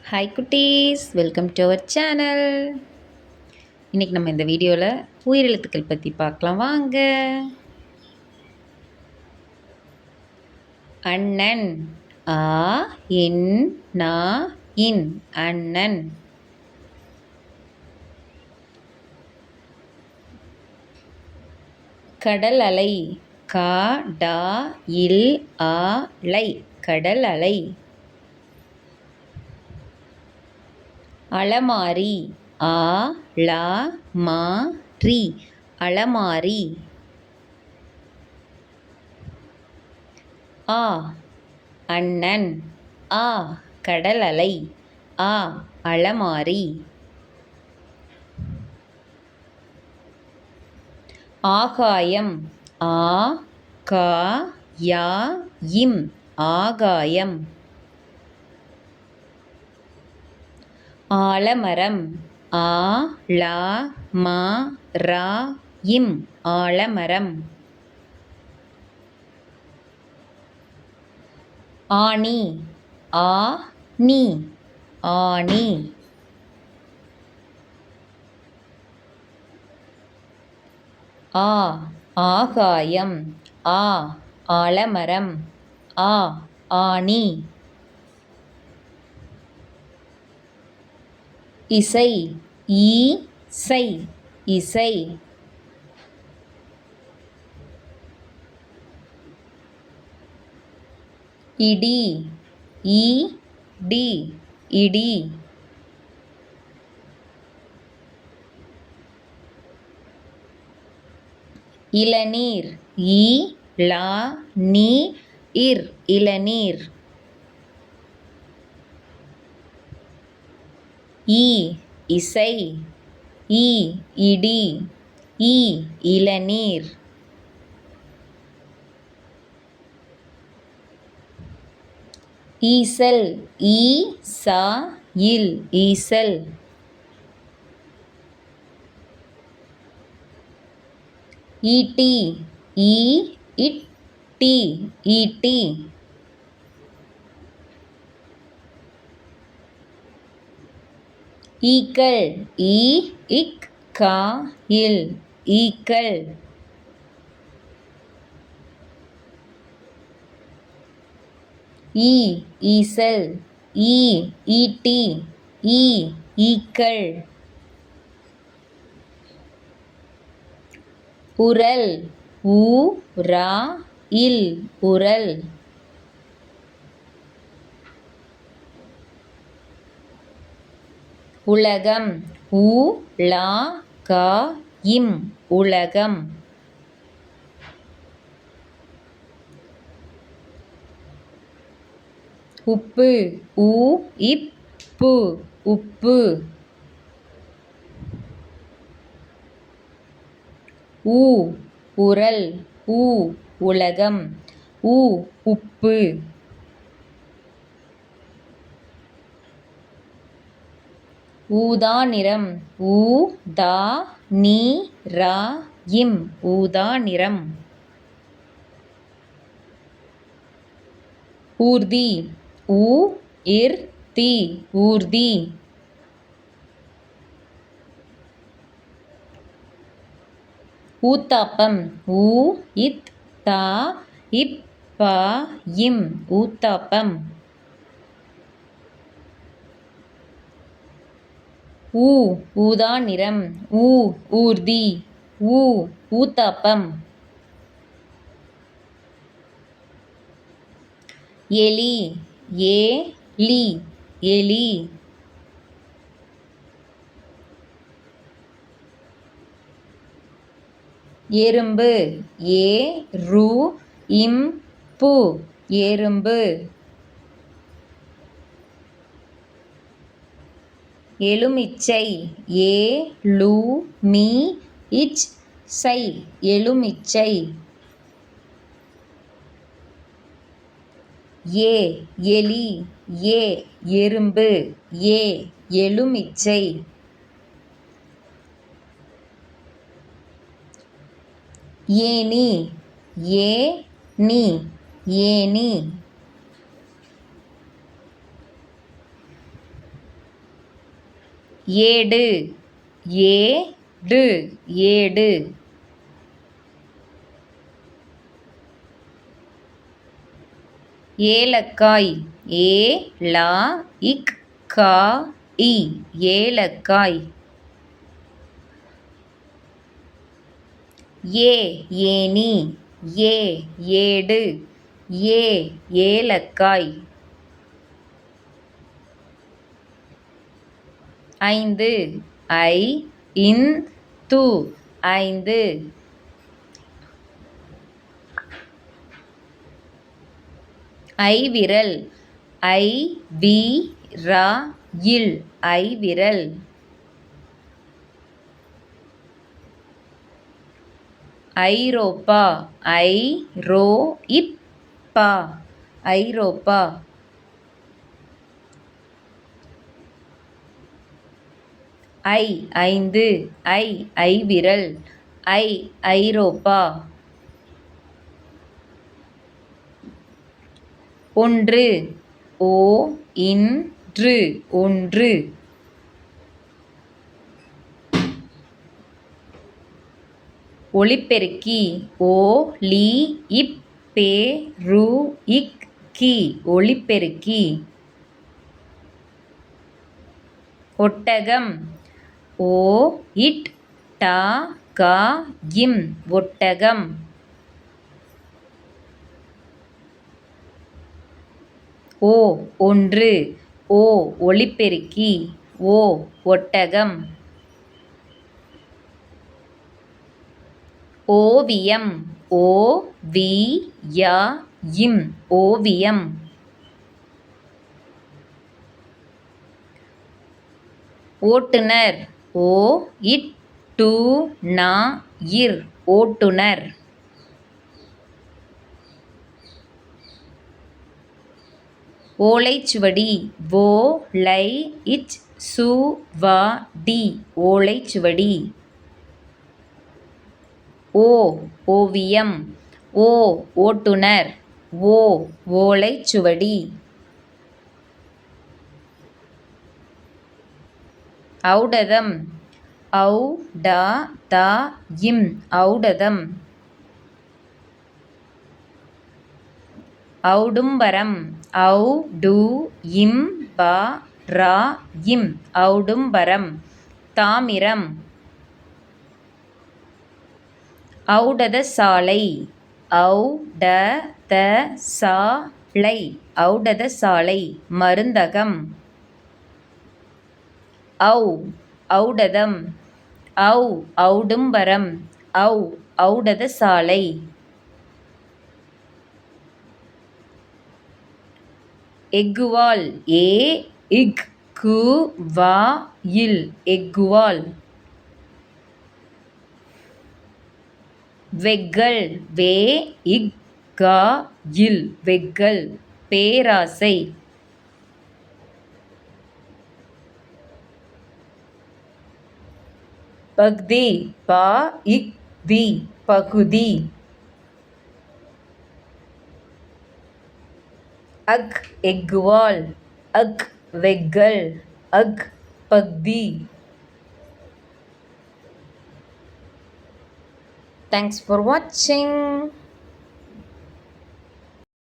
Hi குட்டீஸ், welcome to our channel. இன்றைக்கி நம்ம இந்த வீடியோவில் உயிரெழுத்துக்கள் பற்றி பார்க்கலாம் வாங்க. அண்ணன், ஆ இன் நா இன், அண்ணன். கடல் அலை, கா டா இல் ஆ லை, கடல் அலை. அலமாரி, ஆ லா மா ரி, அலமாரி. ஆ அண்ணன், ஆ கடல் அலை, ஆ அலமாரி. ஆகாயம், ஆ கா யா இம், ஆகாயம். ஆலமரம், ஆ லா மா ரா இம், ஆலமரம். ஆணி, ஆ நீ, ஆணி. ஆ ஆகாயம், ஆ ஆலமரம், ஆ ஆணி. இசை, ஈ சை, இசை. இடி, ஈ டி, இடி. இளநீர், ஈ லா நீ இர், இளநீர். ஈ இசை, ஈ இடி, ஈ இளநீர். ஈசல், ஈ சா இல், ஈசல். ஈட்டி, ஈ இட் டி, ஈட்டி. ஈக்கள், ஈ இக் கா இல், ஈக்கள். ஈ ஈசல், ஈ ஈட்டி, ஈ ஈக்கள். உரல், ஊ ரா இல், உரல். உலகம், ஊ லா கா இம், உலகம். உப்பு, ஊ இப் பு, உப்பு. ஊ உரல், ஊ உலகம், ஊ உப்பு. ஊதா நிறம், ஊ தா நீ ரா இம், ஊதா நிறம். ஊர்தி, ஊ இர் தி, ஊர்தி. ஊத்தாப்பம், ஊ இத் தா இப் பா இம், ஊத்தாப்பம். ஊ ஊதா நிறம், ஊ ஊர்தி, ஊ ஊத்தாப்பம். எலி, ஏ லி, எலி. எறும்பு, ஏ ரு இம் பு, எறும்பு. எலுமிச்சை, ஏ லு மி இச் சை, எலுமிச்சை. ஏ எலி, ஏ எறும்பு, ஏ எலுமிச்சை. ஏணி, ஏ நீ, ஏணி. ஏடு ஏடு ஏடு. ஏலக்காய் ஏலா இக் கா இ ஏலக்காய். ஏனி ஏடு ஏலக்காய். 5 ஐந்து 5. ஐவிரல் ஐவிராயில் ஐவிரல். ஐரோப்பா ஐரோப்பா ஐரோப்பா. ஐந்து ஐவிரல் ஐரோப்பா. 1 இன்று 1. ஒலிபெருக்கி ஒலிபெருக்கி ஒலிபெருக்கி. ஒட்டகம் இம் ஒட்டகம். ஒன்று ஒலிபெருக்கி ஒட்டகம். ஓவியம் ஓவியம் ஓவியம். ஓட்டுனர் ஓட்டுனர். ஓலைச்சுவடி ஓலைச்சுவடி ஓலைச்சுவடி. ஓவியம் ஓட்டுனர் ஓலைச்சுவடி. ஔடதம் ஔடதம். ஔடும்பரம் ஔடும்பரம். தாமிரம். ஔடதசாலை ஔடதசாலை மருந்தகம். ஔடதம் ஔடும்பரம் ஔடதசாலை. எக்குவால் இக்குவாயில் எக்குவால். வெக்கல் இக்காயில் வெக்கல் பேராசை. பக்தி பகுதி. எக்குவால் வெக்கல் பக்தி. Thanks for watching.